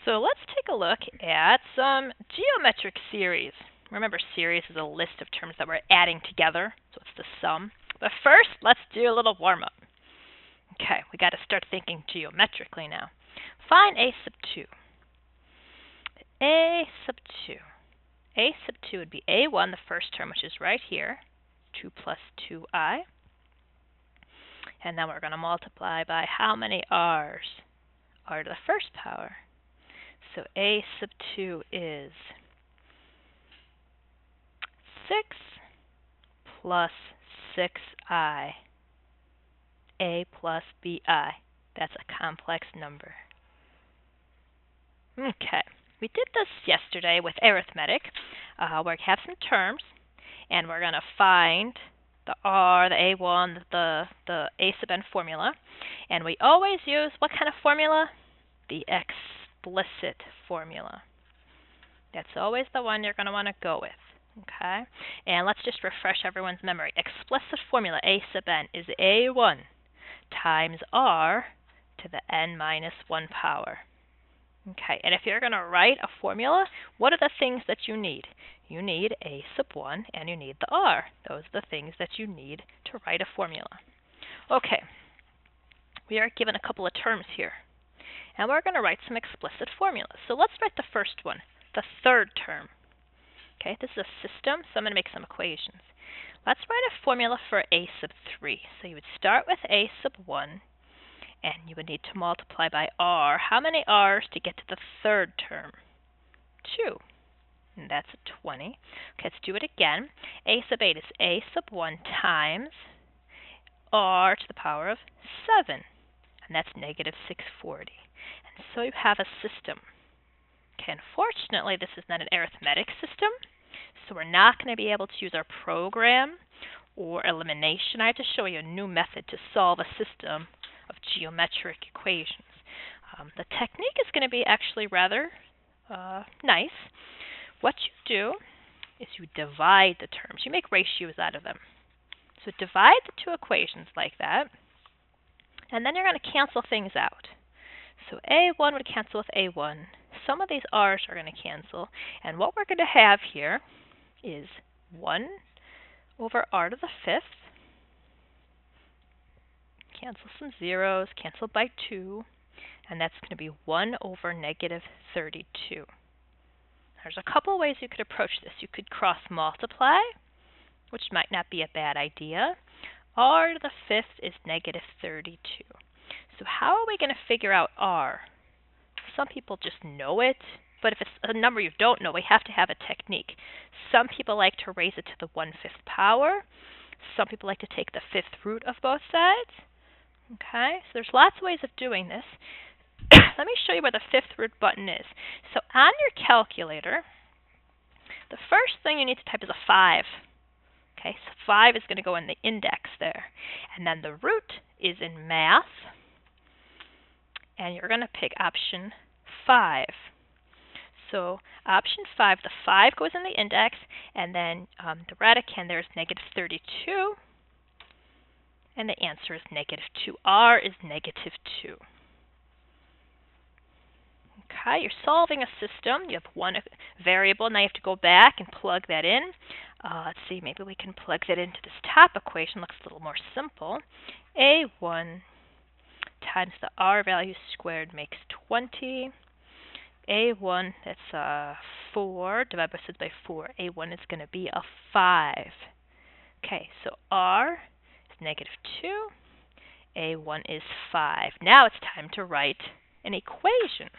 So let's take a look at some geometric series. Remember, series is a list of terms that we're adding together, so it's the sum. But first, let's do a little warm-up. Okay, we got to start thinking geometrically now. Find a sub 2. A sub 2. A sub 2 would be a1, the first term, which is right here, 2 plus 2i. And then we're going to multiply by how many r's? R to the first power. So a sub 2 is 6 plus 6i, a plus bi. That's a complex number. Okay, we did this yesterday with arithmetic. We have some terms, and we're going to find the r, the a1, the a sub n formula. And we always use what kind of formula? The explicit formula. That's always the one you're going to want to go with. Okay? And let's just refresh everyone's memory. Explicit formula, a sub n, is a1 times r to the n minus 1 power. Okay, and if you're going to write a formula, what are the things that you need? You need a sub 1 and you need the r. Those are the things that you need to write a formula. Okay, we are given a couple of terms here, and we're going to write some explicit formulas. So let's write the first one, the third term. Okay, this is a system, so I'm going to make some equations. Let's write a formula for a sub 3. So you would start with a sub 1, and you would need to multiply by r. How many r's to get to the third term? 2. And that's a 20. Okay, let's do it again. A sub 8 is a sub 1 times r to the power of 7. And that's negative 640. And so you have a system. Okay, unfortunately, this is not an arithmetic system, so we're not going to be able to use our program or elimination. I have to show you a new method to solve a system of geometric equations. The technique is going to be actually rather nice. What you do is you divide the terms. You make ratios out of them. So divide the two equations like that, and then you're going to cancel things out. So a1 would cancel with a1. Some of these r's are going to cancel, and what we're going to have here is 1 over r to the 5th. Cancel some zeros, cancel by 2, and that's going to be 1 over negative 32. There's a couple ways you could approach this. You could cross multiply, which might not be a bad idea. R to the 5th is negative 32. So how are we going to figure out r? Some people just know it, but if it's a number you don't know, we have to have a technique. Some people like to raise it to the 1/5 power. Some people like to take the 5th root of both sides. Okay, so there's lots of ways of doing this. Let me show you where the 5th root button is. So on your calculator, the first thing you need to type is a 5. Okay, so 5 is going to go in the index there. And then the root is in math, and you're going to pick option 5. So option 5, the 5 goes in the index, and then the radicand there is negative 32. And the answer is negative 2. R is negative 2. Okay, you're solving a system. You have one variable. Now you have to go back and plug that in. Let's see, maybe we can plug that into this top equation. Looks a little more simple. A1 times the r value squared makes 20. A1, that's 4, divided by 4. A1 is going to be a 5. Okay, so r negative 2, a1 is 5. Now it's time to write an equation,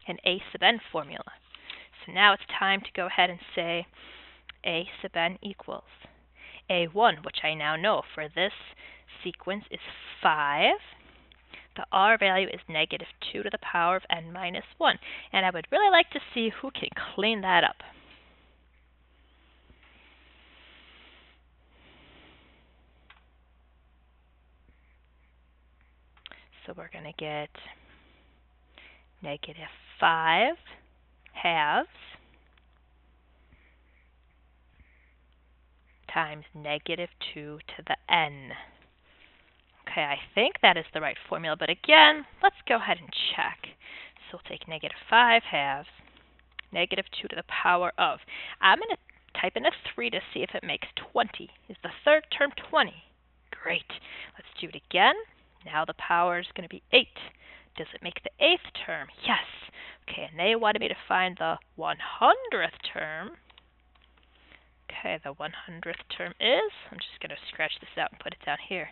an a sub n formula. So now it's time to go ahead and say a sub n equals a1, which I now know for this sequence is 5. The r value is negative 2 to the power of n minus 1. And I would really like to see who can clean that up. So we're going to get negative 5 halves times negative 2 to the n. Okay, I think that is the right formula, but again, let's go ahead and check. So we'll take negative 5 halves, negative 2 to the power of. I'm going to type in a 3 to see if it makes 20. Is the third term 20? Great. Let's do it again. Now the power is going to be 8. Does it make the 8th term? Yes. Okay, and they wanted me to find the 100th term. Okay, the 100th term is, I'm just going to scratch this out and put it down here.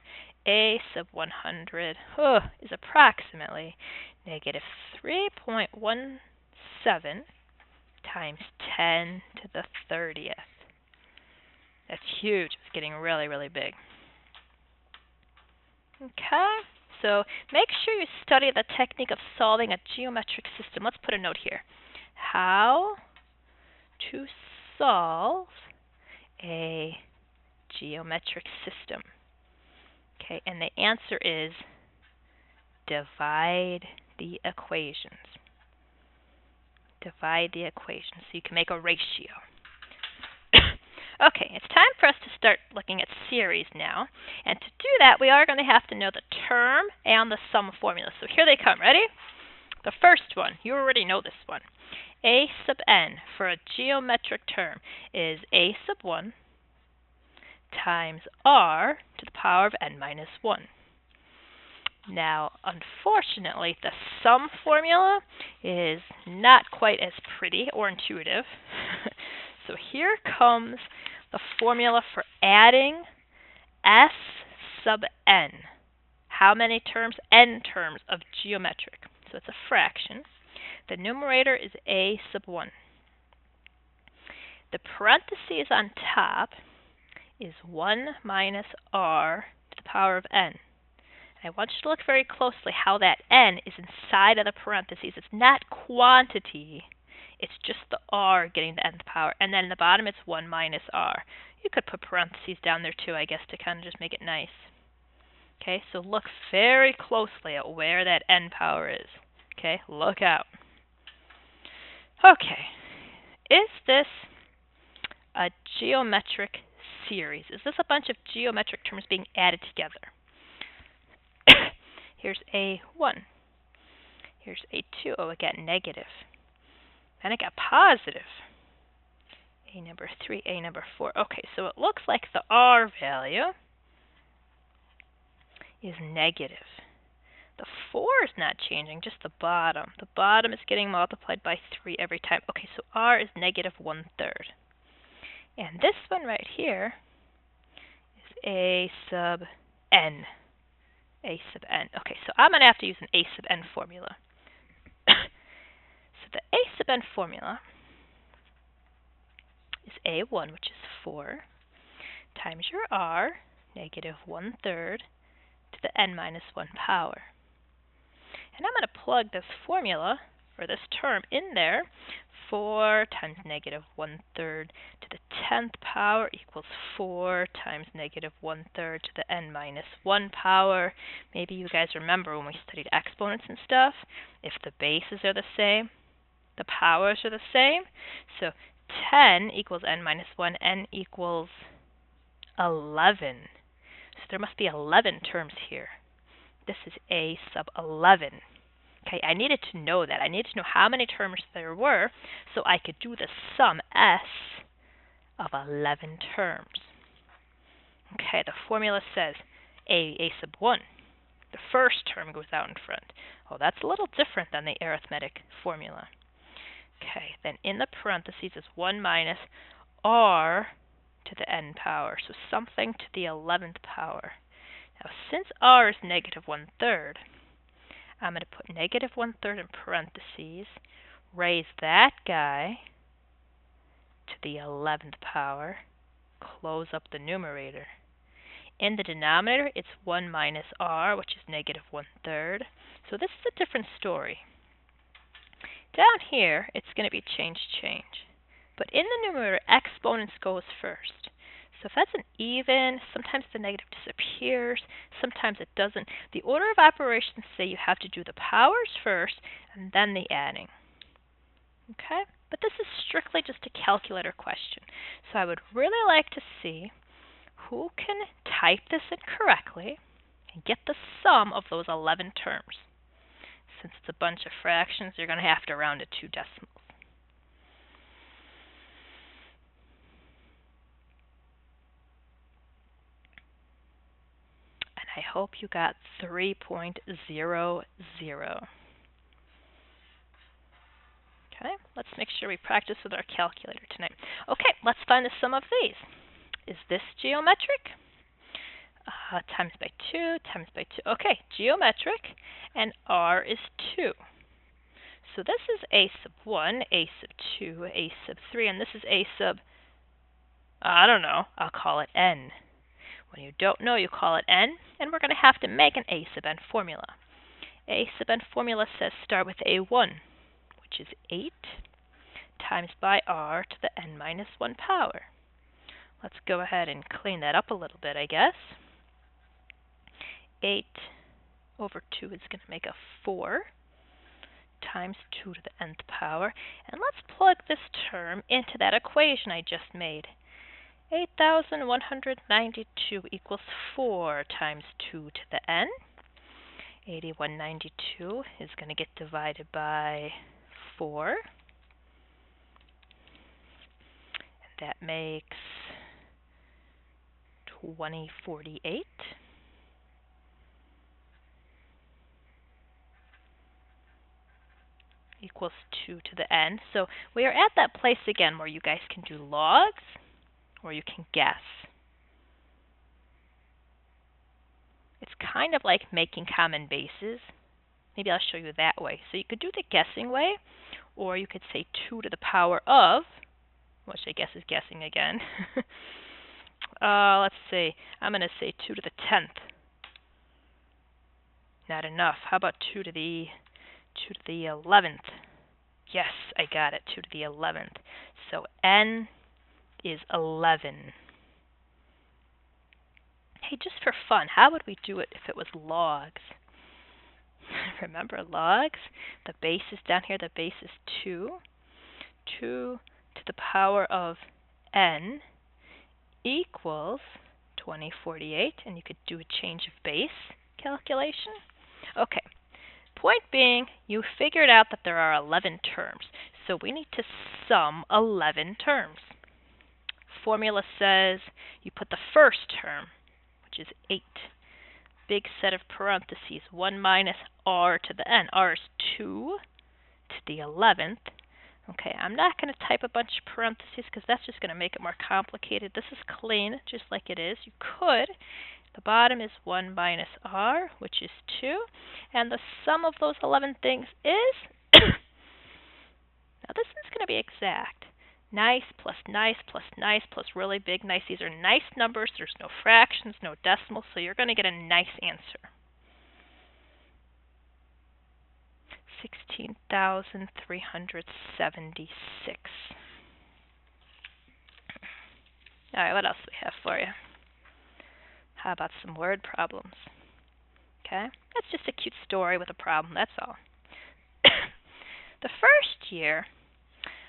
A sub 100 is approximately negative 3.17 times 10 to the 30th. That's huge. It's getting really, really big. Okay, so make sure you study the technique of solving a geometric system. Let's put a note here. How to solve a geometric system. Okay, and the answer is divide the equations. Divide the equations so you can make a ratio. Okay, it's time for us to start looking at series now. And to do that, we are going to have to know the term and the sum formula. So here they come. Ready? The first one, you already know this one. A sub n for a geometric term is a sub 1 times r to the power of n minus 1. Now, unfortunately, the sum formula is not quite as pretty or intuitive. So here comes the formula for adding s sub n. How many terms? N terms of geometric. So it's a fraction. The numerator is a sub 1. The parentheses on top is 1 minus r to the power of n. I want you to look very closely how that n is inside of the parentheses. It's not quantity. It's just the r getting the nth power. And then in the bottom it's 1 minus r. You could put parentheses down there too, I guess, to kind of just make it nice. Okay, so look very closely at where that n power is. Okay, look out. Okay, is this a geometric series? Is this a bunch of geometric terms being added together? Here's A1. Here's A2. Oh, it got negative. Then it got positive. A number 3, A number 4. Okay, so it looks like the R value is negative. The 4 is not changing, just the bottom. The bottom is getting multiplied by 3 every time. Okay, so R is negative 1/3. And this one right here is A sub n. A sub n. Okay, so I'm going to have to use an A sub n formula. So the A sub n formula is A1, which is 4, times your R, negative 1/3, to the n minus 1 power. And I'm going to plug this formula, or this term, in there. 4 times negative 1/3 to the 10th power equals 4 times negative 1/3 to the n minus 1 power. Maybe you guys remember when we studied exponents and stuff, if the bases are the same, the powers are the same. So 10 equals n minus 1, n equals 11. So there must be 11 terms here. This is A sub 11. Okay, I needed to know that. I needed to know how many terms there were so I could do the sum S of 11 terms. Okay, the formula says A sub 1. The first term goes out in front. Oh, that's a little different than the arithmetic formula. Okay, then in the parentheses is 1 minus r to the n power, so something to the 11th power. Now, since r is negative 1/3, I'm going to put negative 1/3 in parentheses, raise that guy to the 11th power, close up the numerator. In the denominator, it's 1 minus r, which is negative 1/3. So this is a different story. Down here, it's going to be change. But in the numerator, exponents goes first. So if that's an even, sometimes the negative disappears, sometimes it doesn't. The order of operations say you have to do the powers first and then the adding. Okay? But this is strictly just a calculator question. So I would really like to see who can type this in correctly and get the sum of those 11 terms. Since it's a bunch of fractions, you're going to have to round to 2 decimals. And I hope you got 3.00. Okay, let's make sure we practice with our calculator tonight. Okay, let's find the sum of these. Is this geometric? Times by 2, times by 2. Okay, geometric, and r is 2. So this is a sub 1, a sub 2, a sub 3, and this is a sub, I don't know, I'll call it n. When you don't know, you call it n, and we're going to have to make an a sub n formula. A sub n formula says start with a1, which is 8, times by r to the n minus 1 power. Let's go ahead and clean that up a little bit, I guess. 8 over 2 is going to make a 4 times 2 to the nth power. And let's plug this term into that equation I just made. 8,192 equals 4 times 2 to the n. 8192 is going to get divided by 4. And that makes 2048. Equals 2 to the n. So we are at that place again where you guys can do logs or you can guess. It's kind of like making common bases. Maybe I'll show you that way. So you could do the guessing way, or you could say 2 to the power of, which I guess is guessing again. Let's see. I'm going to say 2 to the 10th. Not enough. How about 2 to the 11th? Yes, I got it. 2 to the 11th. So n is 11. Hey, just for fun, how would we do it if it was logs? Remember logs? The base is down here. The base is 2. 2 to the power of n equals 2048. And you could do a change of base calculation. Okay. Point being, you figured out that there are 11 terms. So we need to sum 11 terms. Formula says you put the first term, which is 8. Big set of parentheses, 1 minus r to the n. R is 2 to the 11th. Okay, I'm not going to type a bunch of parentheses because that's just going to make it more complicated. This is clean, just like it is. You could. The bottom is 1 minus r, which is 2. And the sum of those 11 things is, now this is going to be exact. Nice plus nice plus nice plus really big nice. These are nice numbers. There's no fractions, no decimals, so you're going to get a nice answer. 16,376. All right, what else do we have for you? How about some word problems? Okay, that's just a cute story with a problem, that's all. The first year,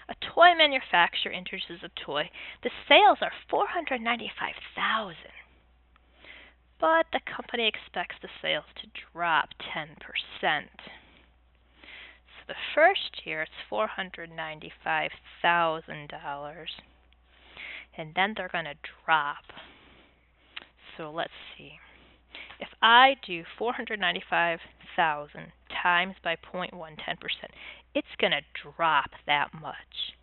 a toy manufacturer introduces a toy. The sales are $495,000. But the company expects the sales to drop 10%. So the first year it's $495,000. And then they're going to drop. So let's see. If I do 495,000 times by 0.1, 10%, it's going to drop that much,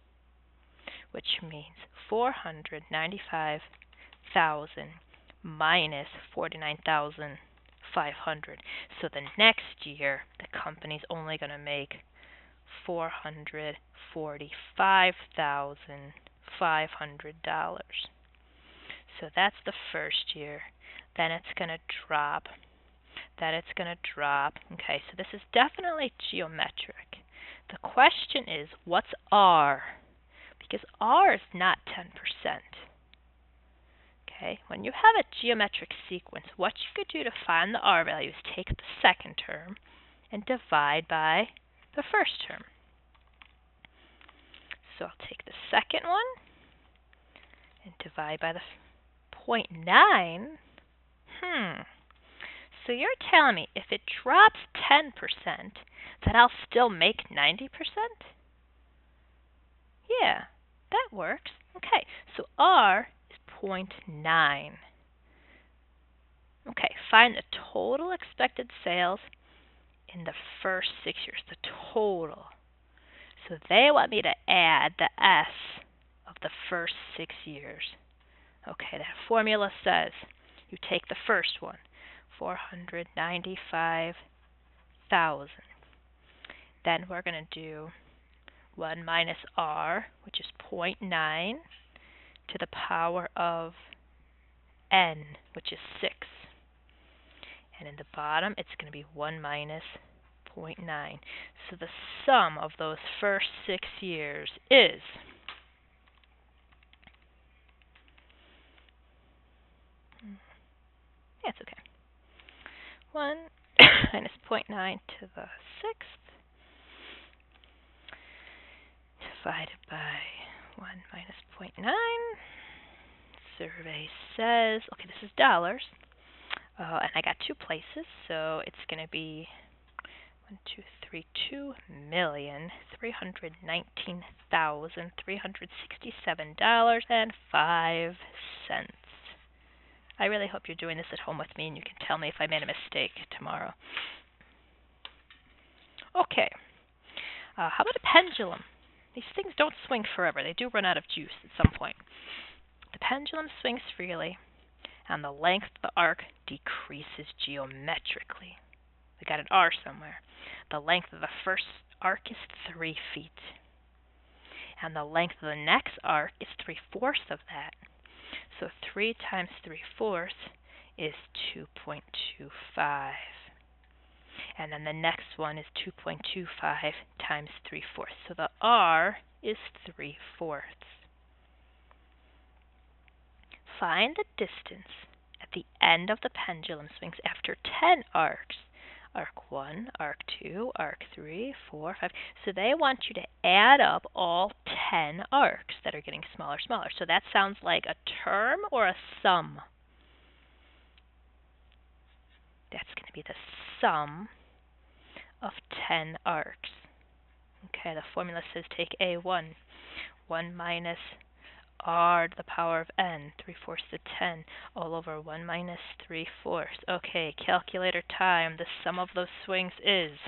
which means 495,000 minus 49,500. So the next year, the company's only going to make $445,500. So that's the first year. Then it's going to drop. Then it's going to drop. Okay, so this is definitely geometric. The question is, what's R? Because R is not 10%. Okay, when you have a geometric sequence, what you could do to find the R value is take the second term and divide by the first term. So I'll take the second one and divide by the 0.9. So you're telling me if it drops 10%, that I'll still make 90%? Yeah, that works. Okay, so R is 0.9. Okay, find the total expected sales in the first 6 years, the total. So they want me to add the S of the first 6 years. Okay, that formula says you take the first one, 495,000. Then we're going to do 1 minus R, which is 0.9, to the power of N, which is 6. And in the bottom, it's going to be 1 minus 0.9. So the sum of those first 6 years is yeah, it's okay. 1 minus 0.9 to the 6th divided by 1 minus 0.9. Survey says, okay, this is dollars. And I got 2 places, so it's going to be 2,319,367.05. I really hope you're doing this at home with me and you can tell me if I made a mistake tomorrow. Okay, how about a pendulum? These things don't swing forever. They do run out of juice at some point. The pendulum swings freely, and the length of the arc decreases geometrically. We got an R somewhere. The length of the first arc is 3 feet. And the length of the next arc is 3/4 of that. So 3 times 3/4 is 2.25. And then the next one is 2.25 times 3/4. So the R is 3/4. Find the distance at the end of the pendulum swings after 10 arcs. Arc 1, arc 2, arc 3, 4, 5. So they want you to add up all 10 arcs that are getting smaller and smaller. So that sounds like a term or a sum? That's going to be the sum of 10 arcs. Okay, the formula says take A1. 1 minus R to the power of N, 3/4 to 10, all over 1 minus 3/4. Okay, calculator time. The sum of those swings is,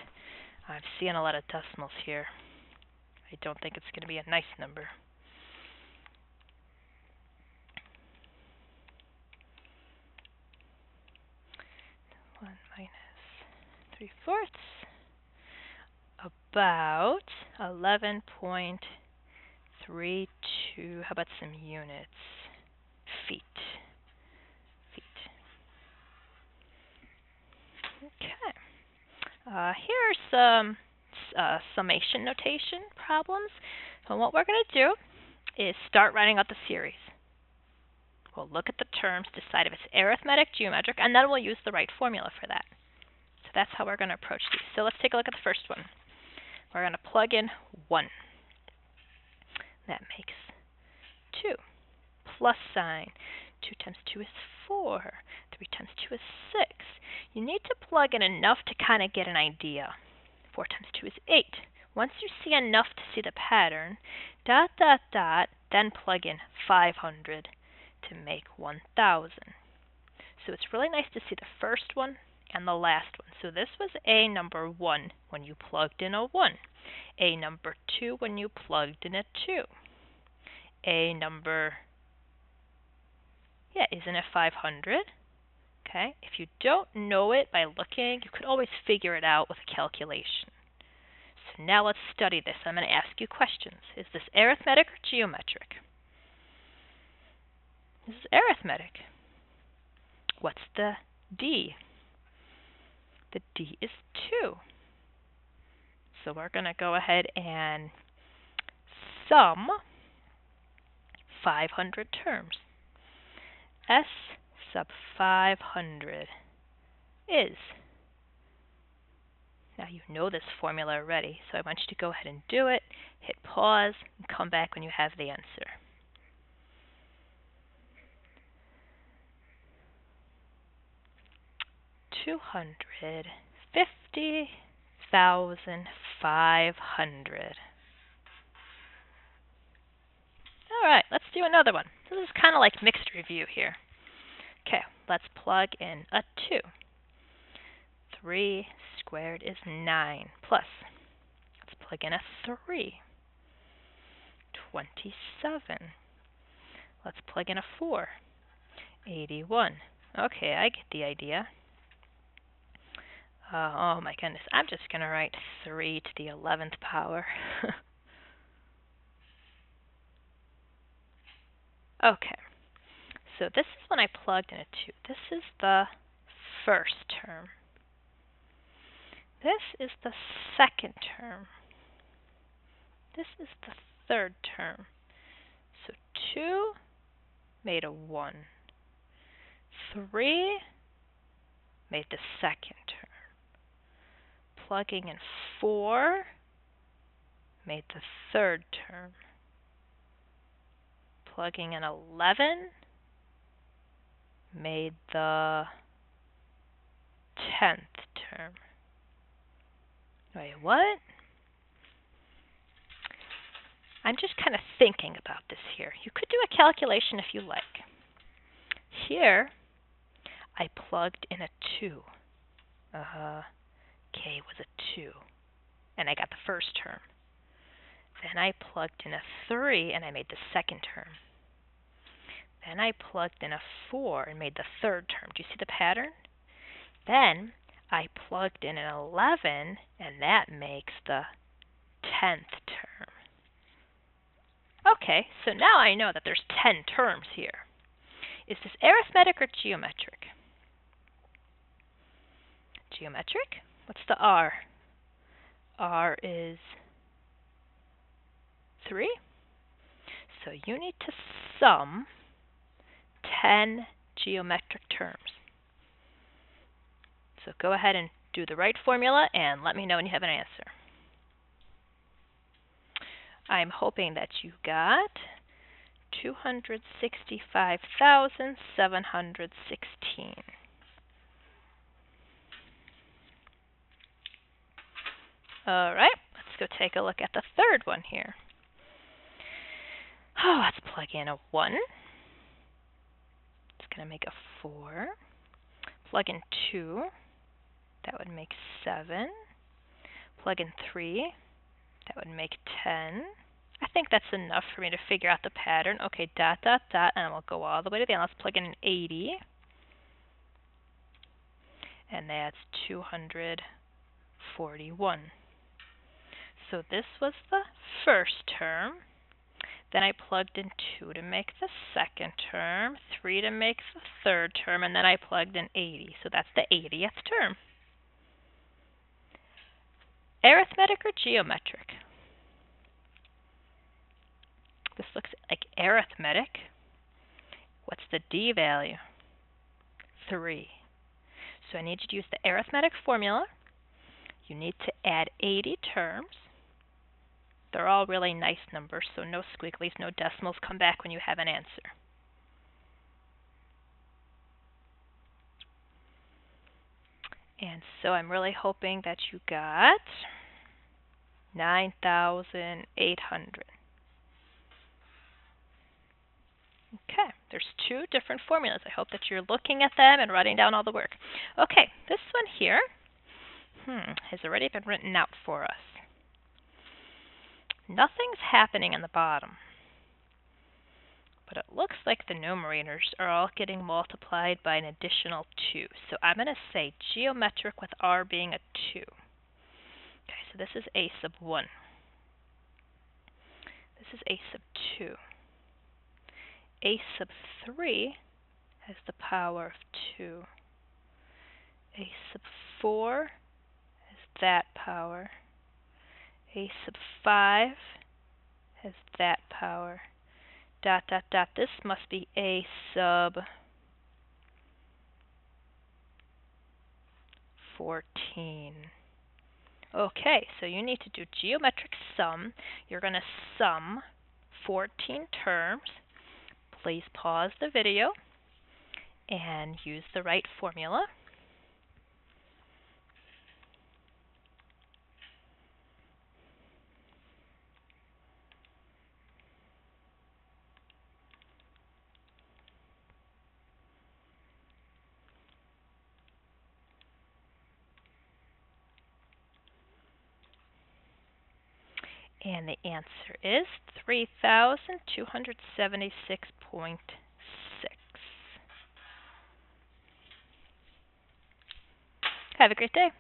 I'm seeing a lot of decimals here. I don't think it's going to be a nice number. One minus 3/4, about 11.32. How about some units? Feet. Okay. Here are some summation notation problems. So what we're going to do is start writing out the series. We'll look at the terms, decide if it's arithmetic, geometric, and then we'll use the right formula for that. So that's how we're going to approach these. So let's take a look at the first one. We're going to plug in 1. That makes 2. Plus sign. 2 times 2 is 4. 3 times 2 is 6. You need to plug in enough to kind of get an idea. 4 times 2 is 8. Once you see enough to see the pattern, dot, dot, dot, then plug in 500 to make 1,000. So it's really nice to see the first one and the last one. So this was A number 1 when you plugged in a 1. A number 2 when you plugged in a 2. A number, isn't it 500? Okay, if you don't know it by looking, you could always figure it out with a calculation. So now let's study this. I'm going to ask you questions. Is this arithmetic or geometric? This is arithmetic. What's the D? The D is 2. So we're going to go ahead and sum 500 terms. S sub 500 is, now you know this formula already, so I want you to go ahead and do it, hit pause, and come back when you have the answer. 250,500. All right, let's do another one. So this is kind of like mixed review here. Okay, let's plug in a 2. 3 squared is 9 plus. Let's plug in a 3. 27. Let's plug in a 4. 81. Okay, I get the idea. Oh my goodness, I'm just going to write 3 to the 11th power. Okay, so this is when I plugged in a 2. This is the first term. This is the second term. This is the third term. So 2 made a 1. 3 made the second term. Plugging in 4 made the third term. Plugging in 11 made the 10th term. Wait, what? I'm just kind of thinking about this here. You could do a calculation if you like. Here, I plugged in a 2. K was a 2, and I got the first term. Then I plugged in a 3, and I made the second term. Then I plugged in a 4 and made the third term. Do you see the pattern? Then I plugged in an 11, and that makes the 10th term. Okay, so now I know that there's 10 terms here. Is this arithmetic or geometric? Geometric? What's the R? R is 3. So you need to sum 10 geometric terms. So go ahead and do the right formula and let me know when you have an answer. I'm hoping that you got 265,716. All right, let's go take a look at the third one here. Oh, let's plug in a 1. It's going to make a 4. Plug in 2. That would make 7. Plug in 3. That would make 10. I think that's enough for me to figure out the pattern. Okay, dot, dot, dot, and we'll go all the way to the end. Let's plug in an 80. And that's 241. So this was the first term. Then I plugged in 2 to make the second term, 3 to make the third term, and then I plugged in 80. So that's the 80th term. Arithmetic or geometric? This looks like arithmetic. What's the D value? 3. So I need you to use the arithmetic formula. You need to add 80 terms. They're all really nice numbers, so no squigglies, no decimals. Come back when you have an answer. And so I'm really hoping that you got 9,800. Okay, there's 2 different formulas. I hope that you're looking at them and writing down all the work. Okay, this one here has already been written out for us. Nothing's happening in the bottom, but it looks like the numerators are all getting multiplied by an additional 2. So I'm going to say geometric with R being a 2. Okay, so this is a sub 1. This is a sub 2. A sub 3 has the power of 2. A sub 4 has that power. A sub 5 has that power. Dot, dot, dot. This must be A sub 14. Okay, so you need to do geometric sum. You're going to sum 14 terms. Please pause the video and use the right formula. And the answer is 3,276.6. Have a great day.